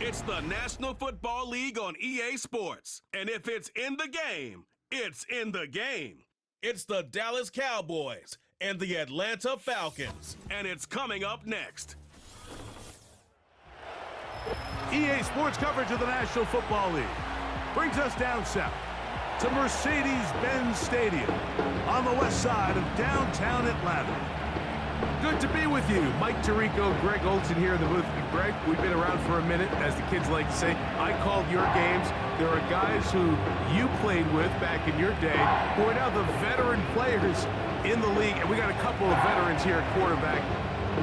It's the National Football League on EA Sports. And if it's in the game, it's in the game. It's the Dallas Cowboys and the Atlanta Falcons. And it's coming up next. EA Sports coverage of the National Football League brings us down south to Mercedes-Benz Stadium on the west side of downtown Atlanta. Good to be with you. Mike Tirico, Greg Olson here in the booth. Greg, we've been around for a minute, as the kids like to say. I called your games. There are guys who you played with back in your day who are now the veteran players in the league, and we got a couple of veterans here at quarterback.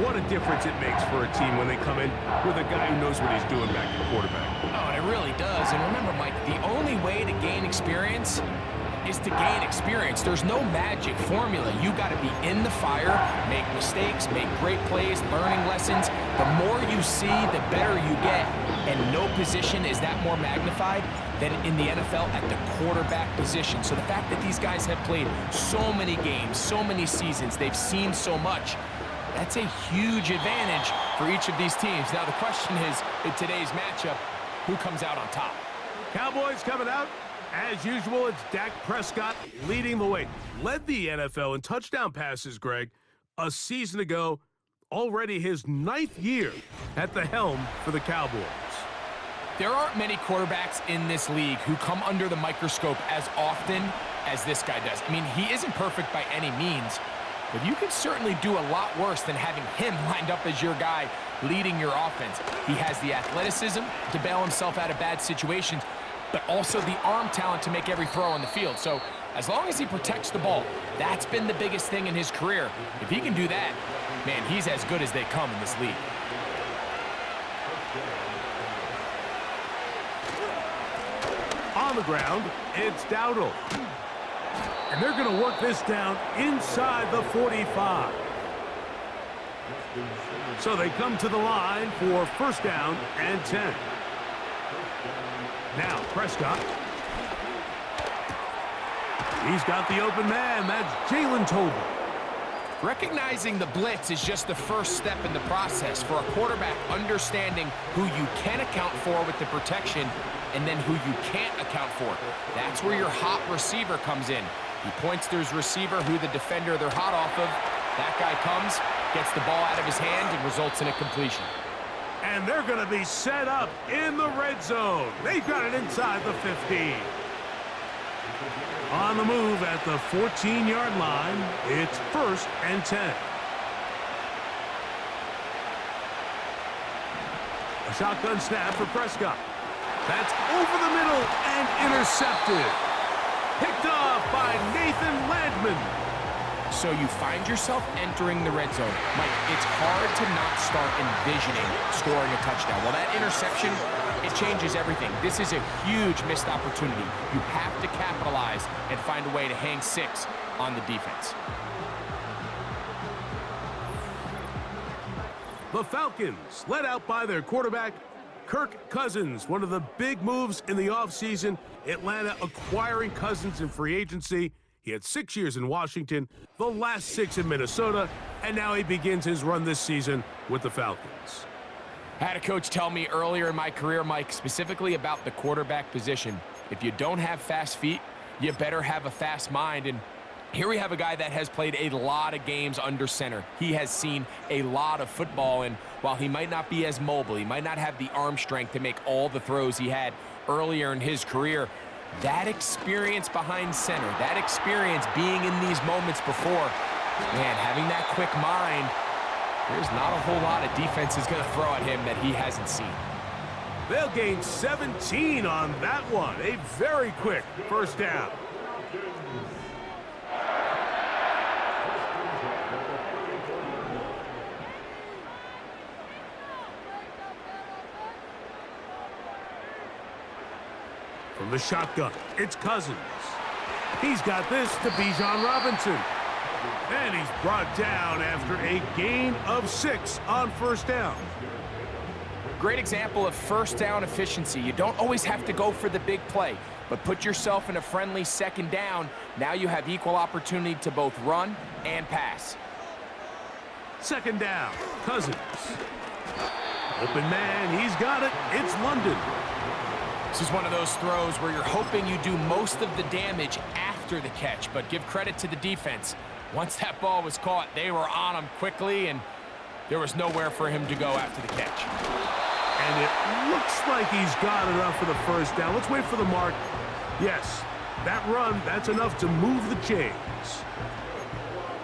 What a difference it makes for a team when they come in with a guy who knows what he's doing back at quarterback. Oh, and it really does. And remember, Mike, the only way to gain experience is to gain experience. There's no magic formula. You got to be in the fire, make mistakes, make great plays, learning lessons. The more you see, the better you get. And no position is that more magnified than in the NFL at the quarterback position. So the fact that these guys have played so many games, so many seasons, they've seen so much, that's a huge advantage for each of these teams. Now the question is, in today's matchup, who comes out on top? Cowboys coming out. As usual, it's Dak Prescott leading the way. Led the NFL in touchdown passes, Greg, a season ago. Already his 9th year at the helm for the Cowboys. There aren't many quarterbacks in this league who come under the microscope as often as this guy does. I mean, he isn't perfect by any means, but you can certainly do a lot worse than having him lined up as your guy leading your offense. He has the athleticism to bail himself out of bad situations, but also the arm talent to make every throw on the field. So as long as he protects the ball, that's been the biggest thing in his career. If he can do that, man, he's as good as they come in this league. On the ground, it's Dowdle. And they're going to work this down inside the 45. So they come to the line for first down and 10. Now Prescott. He's got the open man. That's Jalen Tolbert. Recognizing the blitz is just the first step in the process for a quarterback, understanding who you can account for with the protection and then who you can't account for. That's where your hot receiver comes in. He points to his receiver, who the defender they're hot off of. That guy comes, gets the ball out of his hand, and results in a completion. And they're going to be set up in the red zone. They've got it inside the 15. On the move at the 14-yard line, it's first and 10. A shotgun snap for Prescott. That's over the middle and intercepted. Picked off by Nathan Landman. So you find yourself entering the red zone. Mike, it's hard to not start envisioning scoring a touchdown. Well, that interception, it changes everything. This is a huge missed opportunity. You have to capitalize and find a way to hang 6 on the defense. The Falcons, led out by their quarterback, Kirk Cousins. One of the big moves in the offseason, Atlanta acquiring Cousins in free agency. He had 6 years in Washington, the last 6 in Minnesota, and now he begins his run this season with the Falcons. I had a coach tell me earlier in my career, Mike, specifically about the quarterback position. If you don't have fast feet, you better have a fast mind. And here we have a guy that has played a lot of games under center. He has seen a lot of football, and while he might not be as mobile, he might not have the arm strength to make all the throws he had earlier in his career, that experience behind center, that experience being in these moments before, man, having that quick mind, there's not a whole lot of defense is going to throw at him that he hasn't seen. They'll gain 17 on that one. A very quick first down. From the shotgun, it's Cousins. He's got this to Bijan Robinson. And he's brought down after a gain of 6 on first down. Great example of first down efficiency. You don't always have to go for the big play, but put yourself in a friendly second down. Now you have equal opportunity to both run and pass. Second down, Cousins. Open man, he's got it. It's London. This is one of those throws where you're hoping you do most of the damage after the catch, but give credit to the defense. Once that ball was caught, they were on him quickly, and there was nowhere for him to go after the catch. And it looks like he's got enough for the first down. Let's wait for the mark. Yes, that run, that's enough to move the chains.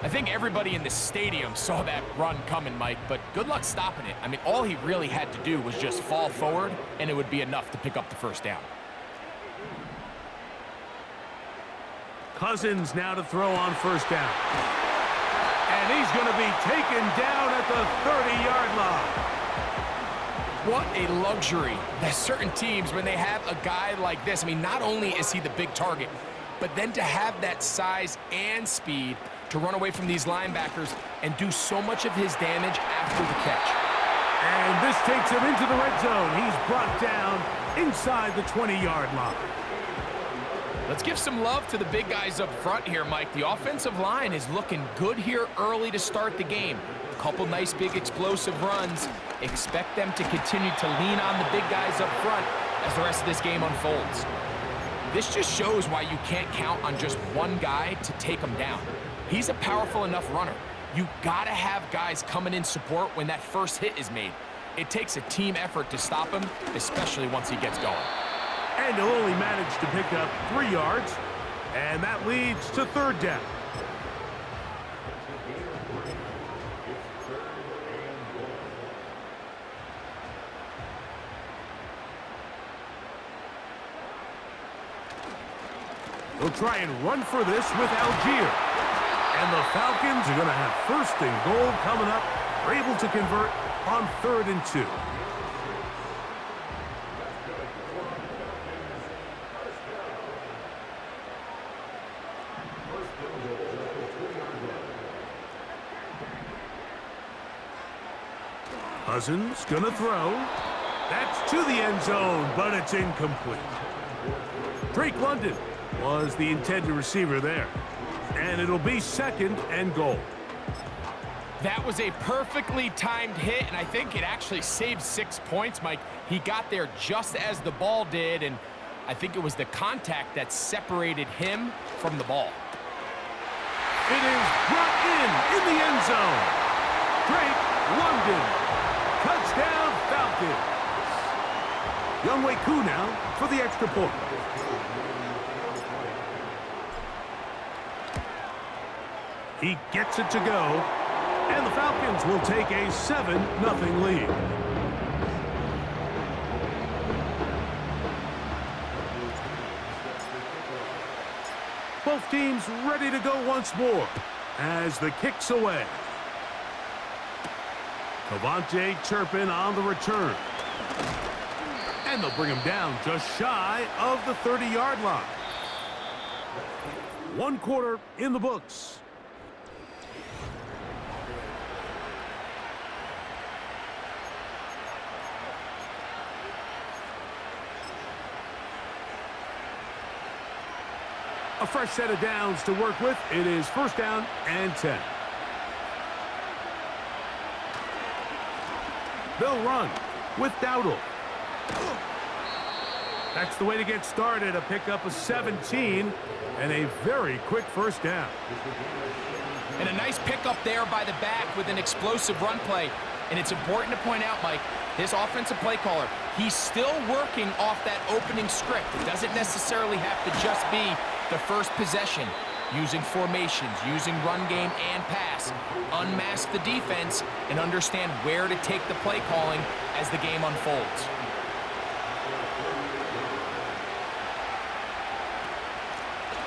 I think everybody in the stadium saw that run coming, Mike, but good luck stopping it. I mean, all he really had to do was just fall forward, and it would be enough to pick up the first down. Cousins now to throw on first down. And he's going to be taken down at the 30-yard line. What a luxury that certain teams, when they have a guy like this, I mean, not only is he the big target, but then to have that size and speed to run away from these linebackers and do so much of his damage after the catch. And this takes him into the red zone. He's brought down inside the 20-yard line. Let's give some love to the big guys up front here, Mike. The offensive line is looking good here early to start the game. A couple nice big explosive runs. Expect them to continue to lean on the big guys up front as the rest of this game unfolds. This just shows why you can't count on just one guy to take him down. He's a powerful enough runner. You gotta have guys coming in support when that first hit is made. It takes a team effort to stop him, especially once he gets going. And he'll only manage to pick up 3 yards, and that leads to third down. He'll try and run for this with Algier. And the Falcons are going to have first and goal coming up. They're able to convert on 3rd and 2. Cousins going to throw. That's to the end zone, but it's incomplete. Drake London was the intended receiver there. And it'll be 2nd and goal. That was a perfectly timed hit, and I think it actually saved 6 points, Mike. He got there just as the ball did, and I think it was the contact that separated him from the ball. It is brought in the end zone. Drake London. Touchdown, Falcons. Younghoe Koo now for the extra point. He gets it to go, and the Falcons will take a 7-0 lead. Both teams ready to go once more as the kick's away. Cavante Turpin on the return. And they'll bring him down just shy of the 30-yard line. 1 quarter in the books. A fresh set of downs to work with. It is 1st down and 10. They'll run with Dowdle. That's the way to get started. A pickup of 17 and a very quick 1st down. And a nice pickup there by the back with an explosive run play. And it's important to point out, Mike, his offensive play caller, he's still working off that opening script. It doesn't necessarily have to just be the first possession. Using formations, using run game and pass. Unmask the defense and understand where to take the play calling as the game unfolds.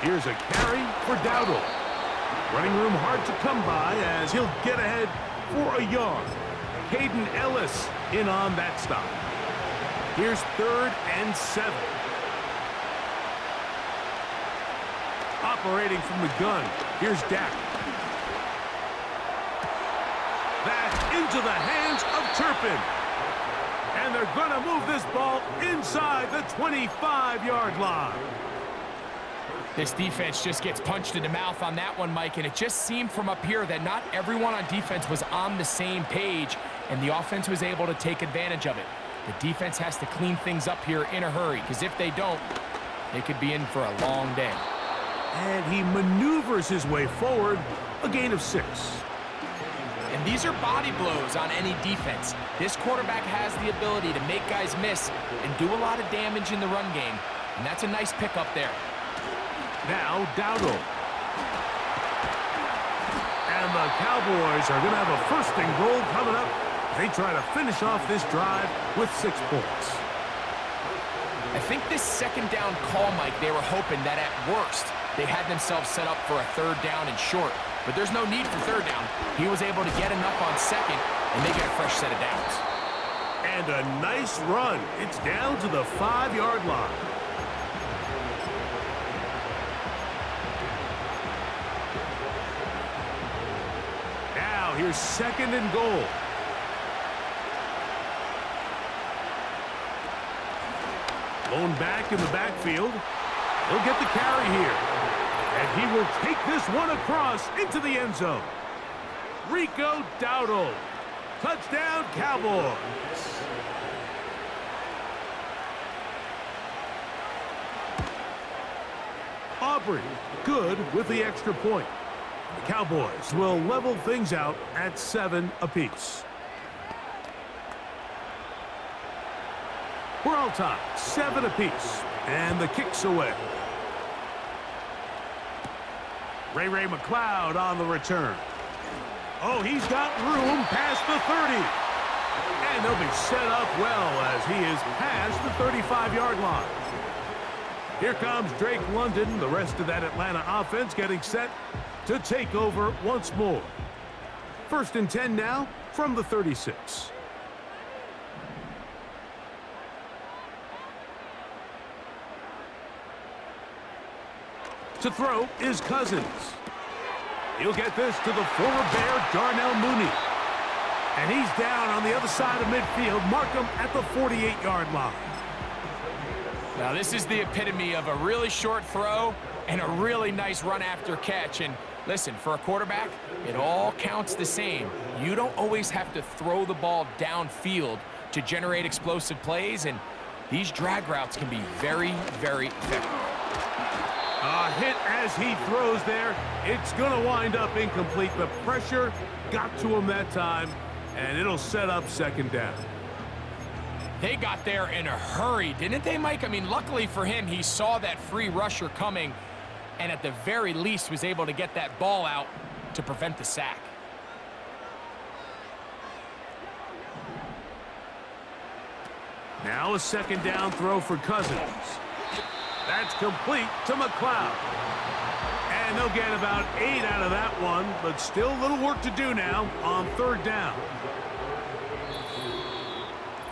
Here's a carry for Dowdle. Running room hard to come by as he'll get ahead for a yard. Caden Ellis in on that stop. Here's 3rd and 7. Operating from the gun. Here's Dak. That's into the hands of Turpin. And they're going to move this ball inside the 25-yard line. This defense just gets punched in the mouth on that one, Mike, and it just seemed from up here that not everyone on defense was on the same page, and the offense was able to take advantage of it. The defense has to clean things up here in a hurry, because if they don't, they could be in for a long day. And he maneuvers his way forward, a gain of 6. And these are body blows on any defense. This quarterback has the ability to make guys miss and do a lot of damage in the run game, and that's a nice pickup there. Now Dowdle. And the Cowboys are going to have a first and goal coming up. They try to finish off this drive with 6 points. I think this second down call, Mike, they were hoping that at worst they had themselves set up for a 3rd down and short. But there's no need for 3rd down. He was able to get enough on 2nd and make it a fresh set of downs. And a nice run. It's down to the 5-yard line. Now here's 2nd and goal. Blown back in the backfield. He'll get the carry here. And he will take this one across into the end zone. Rico Dowdle. Touchdown, Cowboys. Aubrey, good with the extra point. The Cowboys will level things out at 7 apiece. We're all tied, 7 apiece, and the kick's away. Ray McLeod on the return. Oh, he's got room past the 30. And they'll be set up well as he is past the 35-yard line. Here comes Drake London, the rest of that Atlanta offense getting set to take over once more. 1st and 10 now from the 36. To throw is Cousins. He'll get this to the former Bear, Darnell Mooney. And he's down on the other side of midfield. Mark him at the 48-yard line. Now, this is the epitome of a really short throw and a really nice run after catch. And listen, for a quarterback, it all counts the same. You don't always have to throw the ball downfield to generate explosive plays, and these drag routes can be very, very effective. A hit as he throws there. It's going to wind up incomplete. The pressure got to him that time, and it'll set up 2nd down. They got there in a hurry, didn't they, Mike? I mean, luckily for him, he saw that free rusher coming and at the very least was able to get that ball out to prevent the sack. Now a 2nd down throw for Cousins. That's complete to McLeod. And they'll get about 8 out of that one, but still a little work to do now on 3rd down.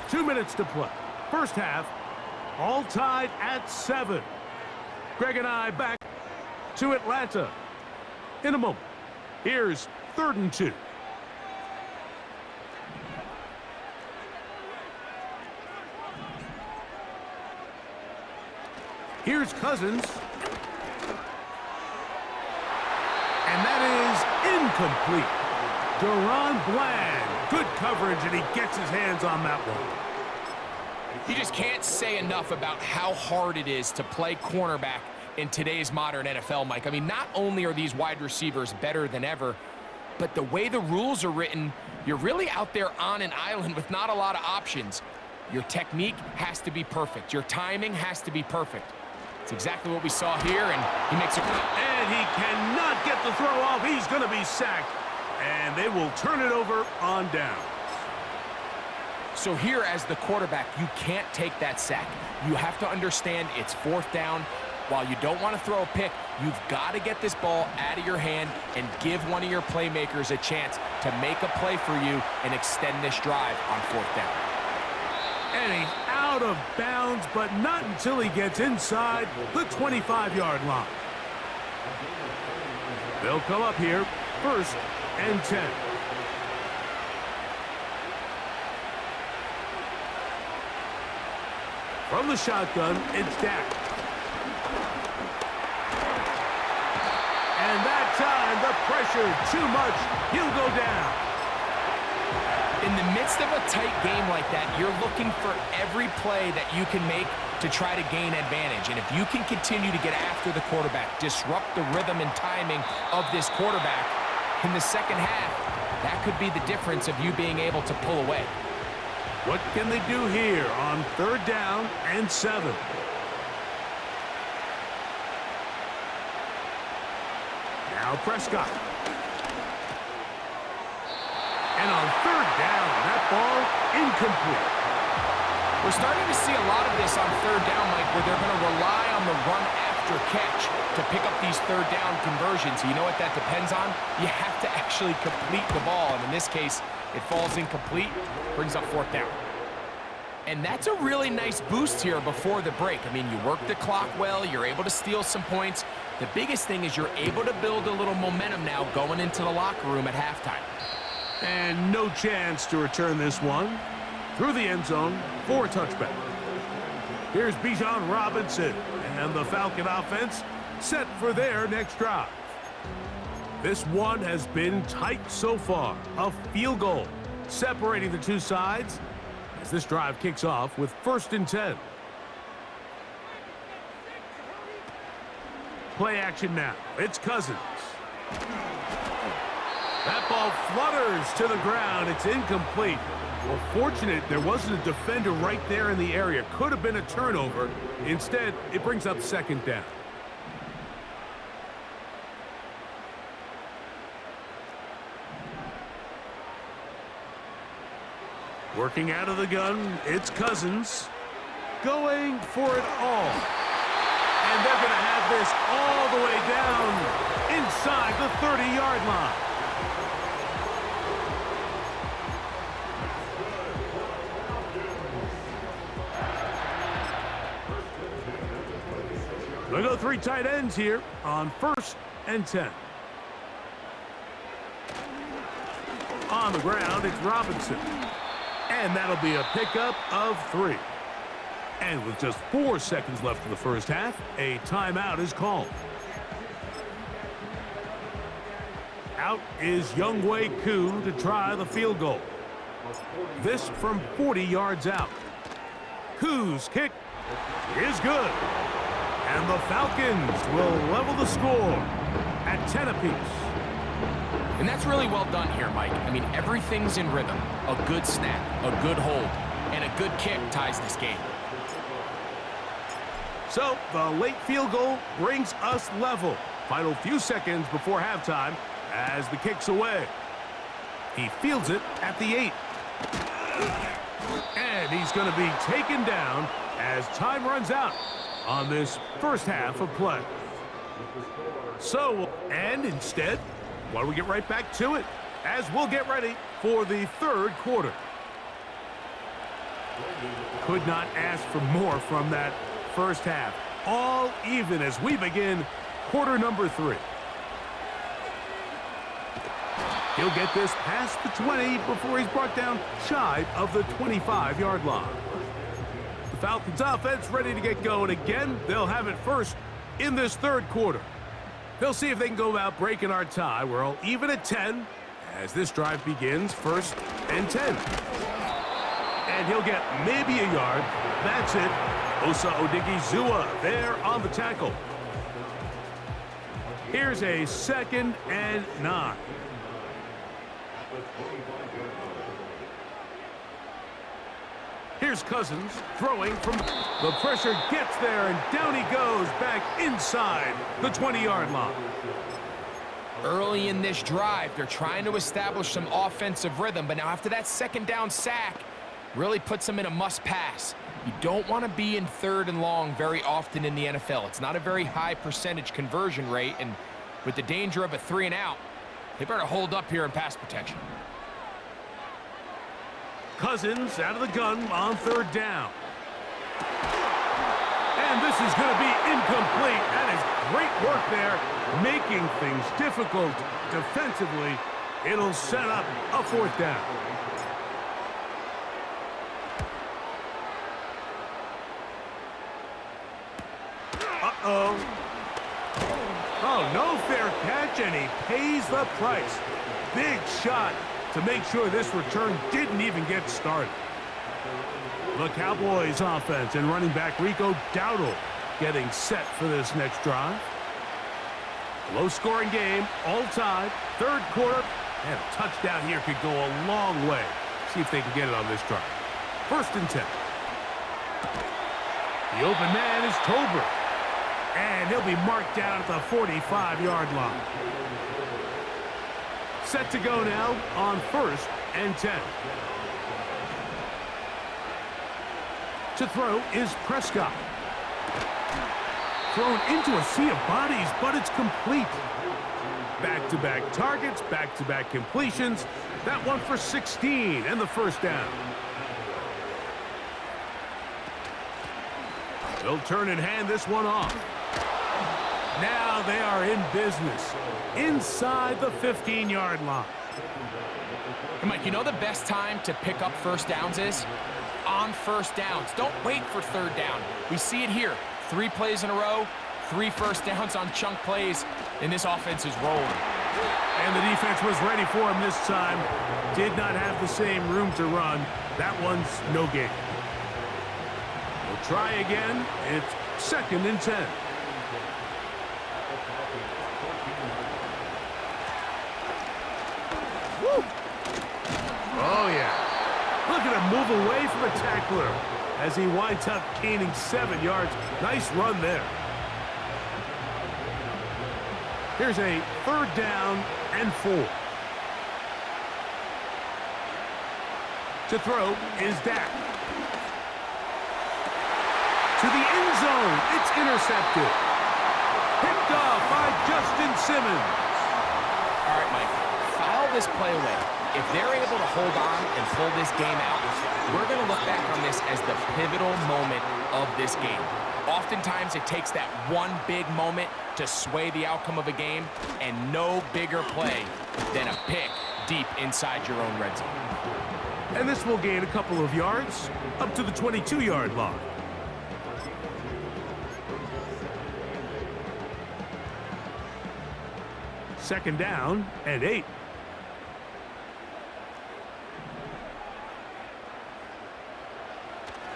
2 minutes to play. First half, all tied at 7. Greg and I back to Atlanta in a moment. Here's 3rd and 2. Here's Cousins. And that is incomplete. Deron Bland. Good coverage, and he gets his hands on that one. You just can't say enough about how hard it is to play cornerback in today's modern NFL, Mike. I mean, not only are these wide receivers better than ever, but the way the rules are written, you're really out there on an island with not a lot of options. Your technique has to be perfect. Your timing has to be perfect. It's exactly what we saw here, and he makes a... And he cannot get the throw off. He's going to be sacked, and they will turn it over on down. So here, as the quarterback, you can't take that sack. You have to understand it's 4th down. While you don't want to throw a pick, you've got to get this ball out of your hand and give one of your playmakers a chance to make a play for you and extend this drive on 4th down. And he's out of bounds, but not until he gets inside the 25-yard line. They'll come up here, 1st and 10. From the shotgun, it's Dak. And that time, the pressure too much. He'll go down. In the midst of a tight game like that, you're looking for every play that you can make to try to gain advantage. And if you can continue to get after the quarterback, disrupt the rhythm and timing of this quarterback in the second half, that could be the difference of you being able to pull away. What can they do here on 3rd down and 7? Now Prescott. And on 3rd down, that ball incomplete. We're starting to see a lot of this on 3rd down, Mike, where they're going to rely on the run after catch to pick up these 3rd down conversions. You know what that depends on? You have to actually complete the ball. And in this case, it falls incomplete, brings up 4th down. And that's a really nice boost here before the break. I mean, you work the clock well, you're able to steal some points. The biggest thing is you're able to build a little momentum now going into the locker room at halftime. And no chance to return this one. Through the end zone for a touchback. Here's Bijan Robinson and the Falcon offense set for their next drive. This one has been tight so far. A field goal separating the two sides as this drive kicks off with 1st and 10. Play action now. It's Cousins. That ball flutters to the ground. It's incomplete. Well, fortunate there wasn't a defender right there in the area. Could have been a turnover. Instead, it brings up 2nd down. Working out of the gun, it's Cousins. Going for it all. And they're going to have this all the way down inside the 30-yard line. We'll go 3 tight ends here on 1st and 10. On the ground, it's Robinson. And that'll be a pickup of 3. And with just 4 seconds left in the first half, a timeout is called. Out is Younghoe Koo to try the field goal. This from 40 yards out. Koo's kick is good. And the Falcons will level the score at 10 apiece. And that's really well done here, Mike. I mean, everything's in rhythm. A good snap, a good hold, and a good kick ties this game. So the late field goal brings us level. Final few seconds before halftime as the kick's away. He fields it at the 8. And he's going to be taken down as time runs out on this first half of play. So, and instead, why don't we get right back to it as we'll get ready for the 3rd quarter. Could not ask for more from that first half. All even as we begin quarter number 3. He'll get this past the 20 before he's brought down shy of the 25-yard line. The Falcons offense ready to get going again. They'll have it first in this 3rd quarter. They'll see if they can go about breaking our tie. We're all even at 10 as this drive begins 1st and 10. And he'll get maybe a yard. That's it. Osa Odigizua there on the tackle. Here's a 2nd and 9. Here's Cousins throwing from the pressure, gets there, and down he goes back inside the 20-yard line. Early in this drive, they're trying to establish some offensive rhythm, but now after that 2nd down sack, really puts them in a must-pass. You don't want to be in 3rd and long very often in the NFL. It's not a very high percentage conversion rate, and with the danger of a 3 and out, they better hold up here in pass protection. Cousins out of the gun on 3rd down. And this is going to be incomplete. That is great work there, making things difficult defensively. It'll set up a 4th down. Uh-oh. Oh, no fair catch, and he pays the price. Big shot to make sure this return didn't even get started. The Cowboys offense and running back Rico Dowdle getting set for this next drive. Low-scoring game, all tied, third quarter, and a touchdown here could go a long way. See if they can get it on this drive. 1st and 10. The open man is Tolbert, and he'll be marked down at the 45-yard line. Set to go now on 1st and 10. To throw is Prescott. Thrown into a sea of bodies, but it's complete. Back-to-back targets, back-to-back completions. That one for 16 and the 1st down. They'll turn and hand this one off. Now they are in business inside the 15-yard line. And Mike, you know the best time to pick up 1st downs is? On 1st downs. Don't wait for 3rd down. We see it here. 3 plays in a row, 3 1st downs on chunk plays, and this offense is rolling. And the defense was ready for him this time. Did not have the same room to run. That one's no gain. We'll try again. It's 2nd and 10. Woo! Oh, yeah. Look at him move away from a tackler as he winds up gaining 7 yards. Nice run there. Here's a 3rd down and 4. To throw is Dak. To the end zone. It's intercepted. Picked off by Justin Simmons. All right, Mike, file this play away. If they're able to hold on and pull this game out, we're going to look back on this as the pivotal moment of this game. Oftentimes, it takes that one big moment to sway the outcome of a game, and no bigger play than a pick deep inside your own red zone. And this will gain a couple of yards up to the 22-yard line. Second down and 8.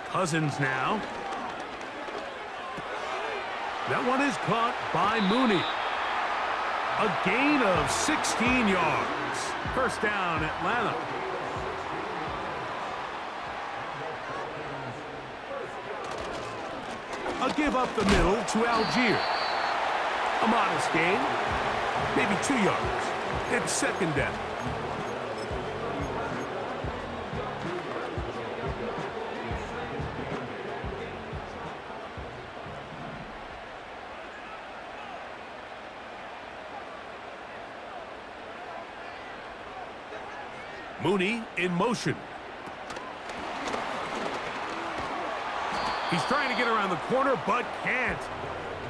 Cousins now. That one is caught by Mooney. A gain of 16 yards. 1st down, Atlanta. A give up the middle to Algier. A modest gain, maybe 2 yards. It's 2nd down. Mooney in motion. He's trying to get around the corner, but can't.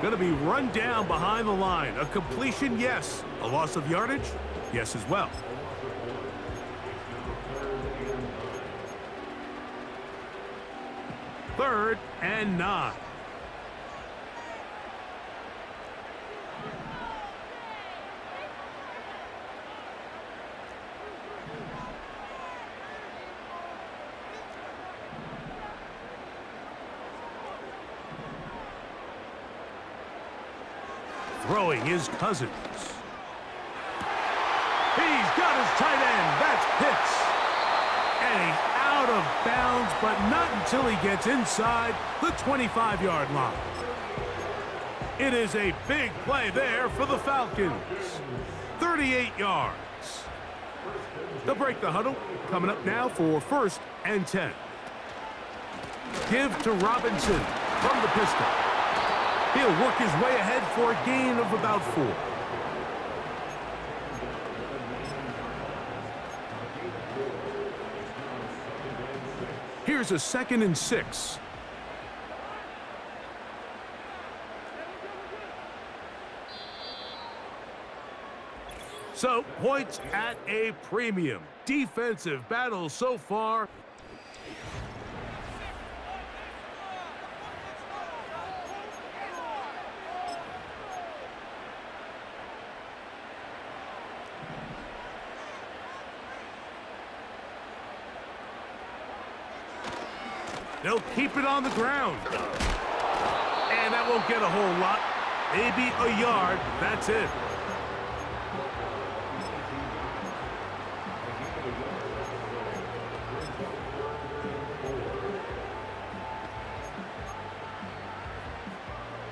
Going to be run down behind the line. A completion, yes. A loss of yardage, yes as well. Third and 9. Throwing is Cousins. He's got his tight end. That's Pitts. And he's out of bounds, but not until he gets inside the 25-yard line. It is a big play there for the Falcons. 38 yards. They'll break the huddle. Coming up now for 1st and 10. Give to Robinson from the pistol. He'll work his way ahead for a gain of about 4. Here's a 2nd and 6. So, points at a premium. Defensive battle so far. They'll keep it on the ground. And that won't get a whole lot. Maybe a yard. That's it.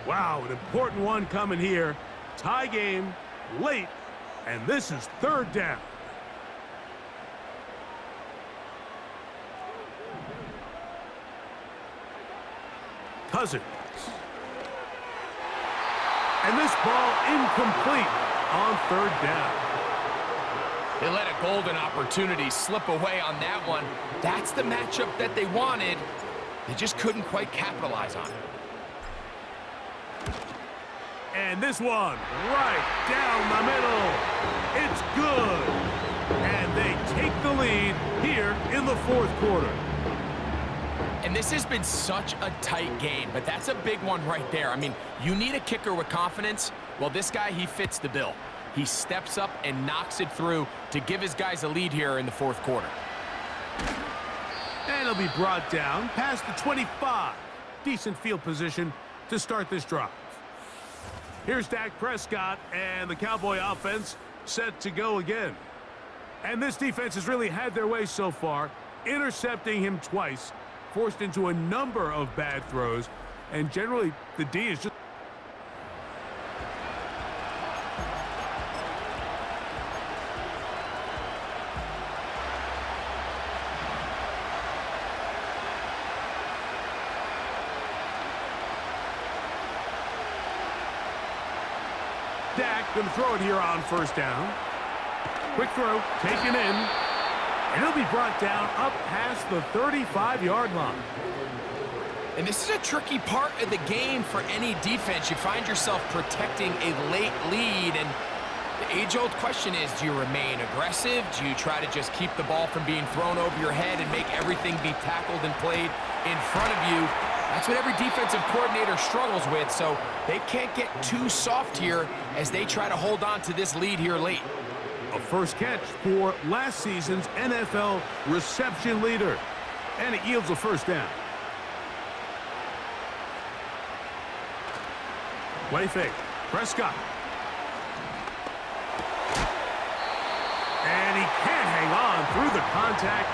Wow, an important one coming here. Tie game, late, and this is third down. Cousins. And this ball incomplete on third down. They let a golden opportunity slip away on that one. That's the matchup that they wanted. They just couldn't quite capitalize on it. And this one, right down the middle. It's good. And they take the lead here in the fourth quarter. And this has been such a tight game, but that's a big one right there. I mean, you need a kicker with confidence. Well, this guy, he fits the bill. He steps up and knocks it through to give his guys a lead here in the fourth quarter. And he'll be brought down past the 25. Decent field position to start this drive. Here's Dak Prescott and the Cowboy offense set to go again. And this defense has really had their way so far, intercepting him twice, forced into a number of bad throws, and generally the D is just... Dak going to throw it here on first down. Quick throw, taken in. And he'll be brought down up past the 35-yard line. And this is a tricky part of the game for any defense. You find yourself protecting a late lead, and the age-old question is, do you remain aggressive? Do you try to just keep the ball from being thrown over your head and make everything be tackled and played in front of you? That's what every defensive coordinator struggles with, so they can't get too soft here as they try to hold on to this lead here late. A first catch for last season's NFL reception leader. And it yields a first down. Play fake. Prescott. And he can't hang on through the contact.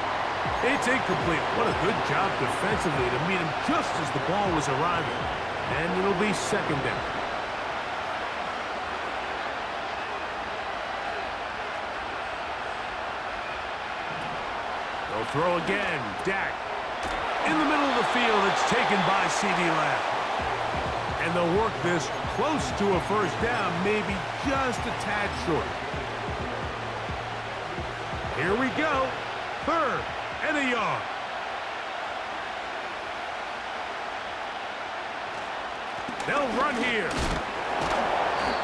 It's incomplete. What a good job defensively to meet him just as the ball was arriving. And it'll be second down. They'll throw again. Dak. In the middle of the field, it's taken by CeeDee Lamb. And they'll work this close to a first down, maybe just a tad short. Here we go. Third and a yard. They'll run here.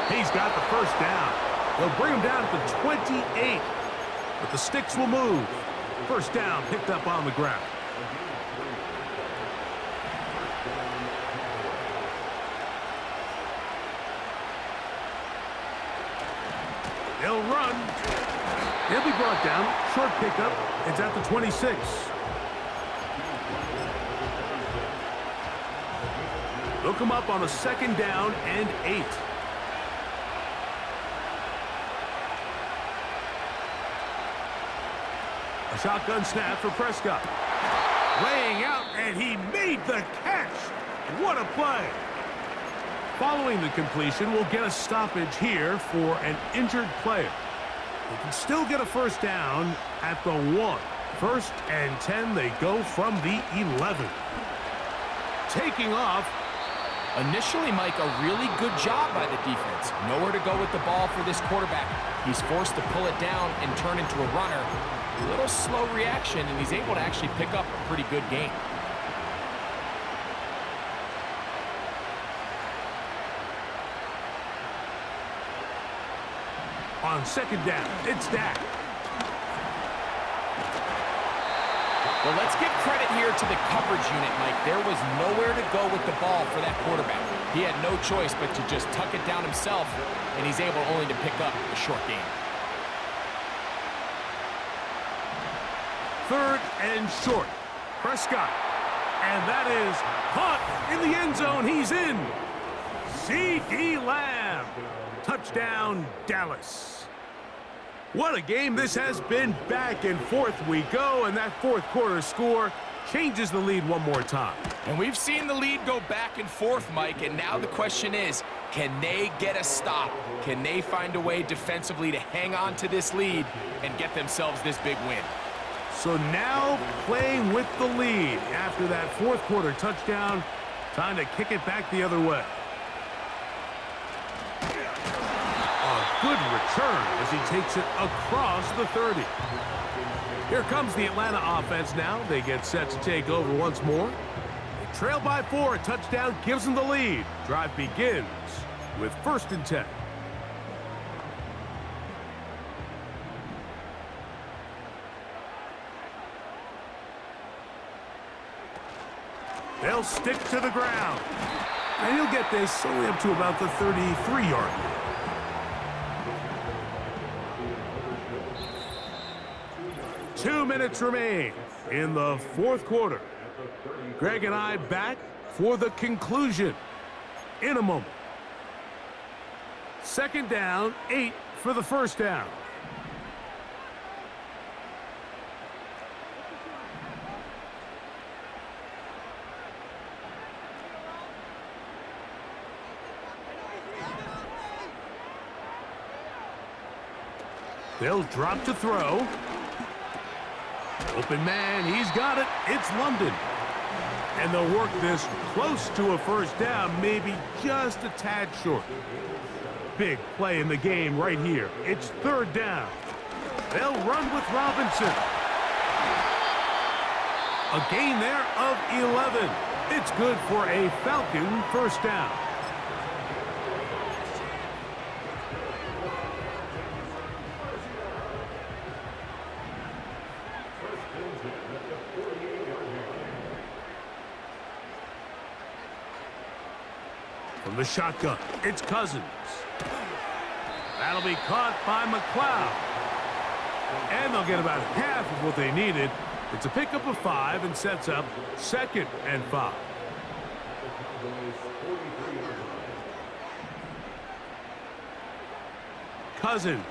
He's got the first down. They'll bring him down to the 28. But the sticks will move. First down picked up on the ground. They'll run. He'll be brought down. Short pickup. It's at the 26. They'll come up on a second down and 8. A shotgun snap for Prescott. Laying out, and he made the catch. What a play. Following the completion, we'll get a stoppage here for an injured player. They can still get a first down at the 1. First and 10, they go from the 11. Taking off. Initially, Mike, a really good job by the defense. Nowhere to go with the ball for this quarterback. He's forced to pull it down and turn into a runner. A little slow reaction, and he's able to actually pick up a pretty good game. On second down, it's Dak. Well, let's give credit here to the coverage unit, Mike. There was nowhere to go with the ball for that quarterback. He had no choice but to just tuck it down himself, and he's able only to pick up a short gain. Third and short. Prescott. And that is caught in the end zone. He's in. C.D. Lamb. Touchdown, Dallas. What a game this has been. Back and forth we go, and that fourth quarter score changes the lead one more time. And we've seen the lead go back and forth, Mike, and now the question is, can they get a stop? Can they find a way defensively to hang on to this lead and get themselves this big win? So now playing with the lead after that fourth quarter touchdown, time to kick it back the other way. A good return as he takes it across the 30. Here comes the Atlanta offense now. They get set to take over once more. They trail by 4. A touchdown gives them the lead. Drive begins with 1st and 10. They'll stick to the ground. And he'll get this only up to about the 33-yard line. Two minutes remain in the fourth quarter. Greg and I back for the conclusion in a moment. 2nd down, 8 for the 1st down. They'll drop to throw. Open man, he's got it. It's London. And they'll work this close to a 1st down, maybe just a tad short. Big play in the game right here. It's 3rd down. They'll run with Robinson. A gain there of 11. It's good for a Falcon 1st down. From the shotgun, it's Cousins. That'll be caught by McLeod. And they'll get about half of what they needed. It's a pickup of 5 and sets up 2nd and 5. Cousins.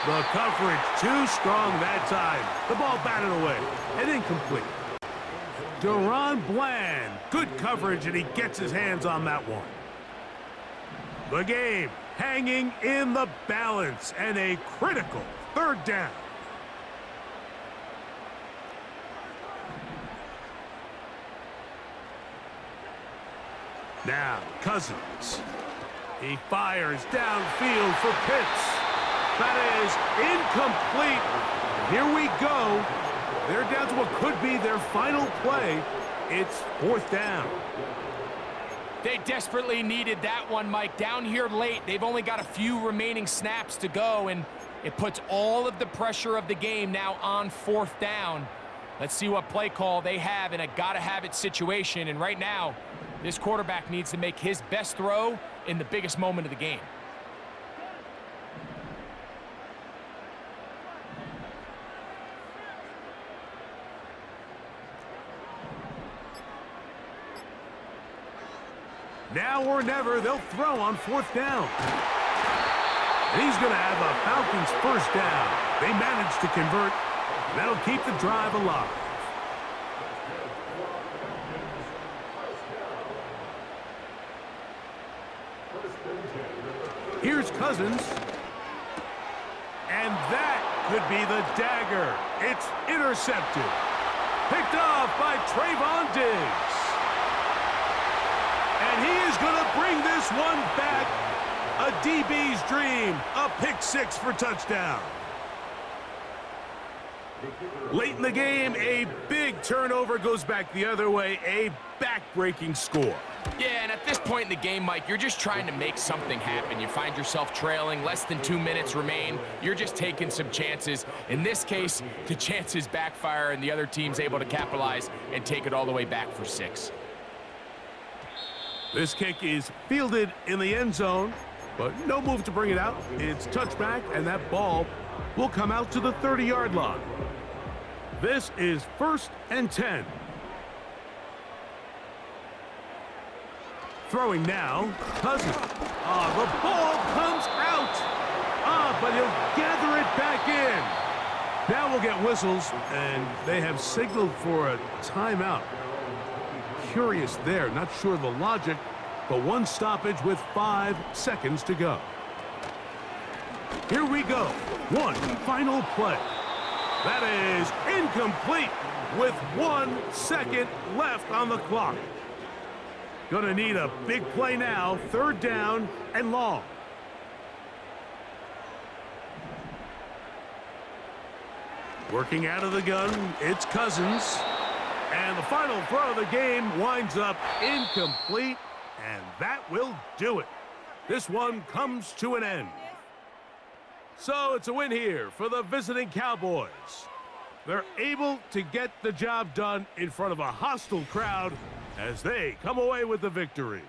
The coverage too strong that time. The ball batted away and incomplete. Deron Bland, good coverage, and he gets his hands on that one. The game hanging in the balance, and a critical 3rd down. Now, Cousins. He fires downfield for Pitts. That is incomplete. Here we go. They're down to what could be their final play. It's 4th down. They desperately needed that one, Mike. Down here late, they've only got a few remaining snaps to go, and it puts all of the pressure of the game now on 4th down. Let's see what play call they have in a gotta-have-it situation, and right now, this quarterback needs to make his best throw in the biggest moment of the game. Now or never, they'll throw on 4th down. And he's going to have a Falcons 1st down. They managed to convert. That'll keep the drive alive. Here's Cousins. And that could be the dagger. It's intercepted. Picked off by Trayvon Diggs. And he is going to bring this one back. A DB's dream. A pick 6 for touchdown. Late in the game, a big turnover goes back the other way. A back-breaking score. Yeah, and at this point in the game, Mike, you're just trying to make something happen. You find yourself trailing, less than 2 minutes remain. You're just taking some chances. In this case, the chances backfire, and the other team's able to capitalize and take it all the way back for 6. This kick is fielded in the end zone, but no move to bring it out. It's touchback, and that ball will come out to the 30-yard line. This is 1st and 10. Throwing now, Cousins. The ball comes out. But he'll gather it back in. Now we'll get whistles, and they have signaled for a timeout. Curious there, not sure the logic, but one stoppage with 5 seconds to go. Here we go. One final play. That is incomplete with 1 second left on the clock. Gonna need a big play now, 3rd down and long. Working out of the gun, it's Cousins. And the final throw of the game winds up incomplete, and that will do it. This one comes to an end. So it's a win here for the visiting Cowboys. They're able to get the job done in front of a hostile crowd as they come away with the victory.